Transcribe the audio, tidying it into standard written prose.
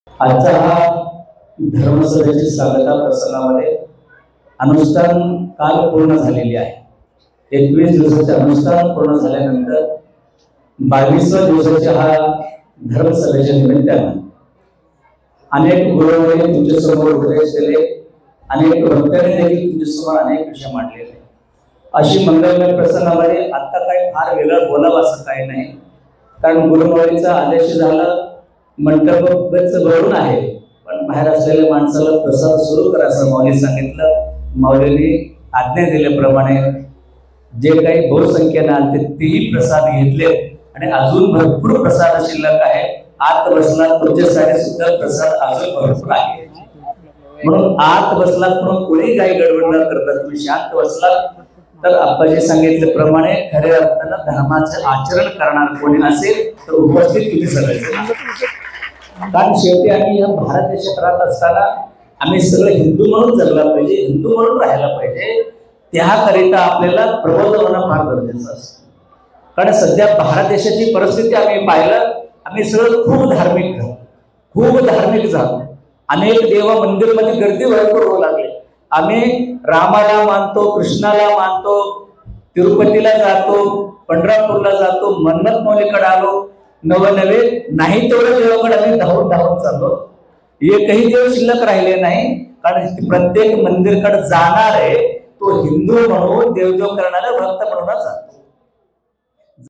आजचा हा धर्मसभेच्या स्वागता प्रसंगामध्ये अनुष्ठान काल पूर्ण झालेली आहे। 21 दिवसाचे अनुष्ठान पूर्ण झाल्यानंतर 22व्या दिवसाच्या हा धर्मसभेच्या निमित्तानं अनेक गुरुवर्य तुमच्या समोर उपदेश दिले, अनेक वक्त्यांनी देखील तुमच्या समोर अनेक विषय मांडलेले। अशी मंगलमय प्रसंगामध्ये आता काही फार वेगळं बोलावं असं काही नाही, कारण गुरुवर्यांचा आदेश झाला, मंडप भरून आहे, पण बाहेर असलेल्या माणसाला प्रसाद सुरू करा असं माऊली सांगितलं। माऊलींनी आज्ञा दिल्याप्रमाणे जे काही बहुसंख्येने आले तेही प्रसाद घेतले आणि अजून भरपूर प्रसाद शिल्लक आहे। आत बसला तुमच्यासाठी सुद्धा प्रसाद अजून भरपूर आहे, म्हणून आत बसला म्हणून कोणी काही गडबड न करता तुम्ही शांत बसला तर आप्पाजी सांगितल्याप्रमाणे खऱ्या अर्थानं धर्माचं आचरण करणार कोणी असेल तर उपस्थित तुम्ही सगळे। कारण शेवटी आम्ही या भारत देशात राहत असताना आम्ही सगळे हिंदू म्हणून जगला पाहिजे, हिंदू म्हणून राहायला पाहिजे। त्याकरिता आपल्याला प्रबोध होणं फार गरजेचं असतं, कारण सध्या भारत देशाची परिस्थिती आम्ही पाहिलं, आम्ही सगळं खूप धार्मिक झालो। अनेक देवा मंदिरमध्ये गर्दी भरपूर होऊ लागली। आम्ही रामाला मानतो, कृष्णाला मानतो, तिरुपतीला जातो, पंढरपूरला जातो, मन्नत मौलीकडे आलो, नवे नाही तेवढ्या देवाकडे आम्ही धावून चाललो। एकही देव शिल्लक राहिले नाही, कारण प्रत्येक मंदिरकडे जाणार आहे तो हिंदू म्हणून देवदेव करणारा भक्त म्हणूनच जातो।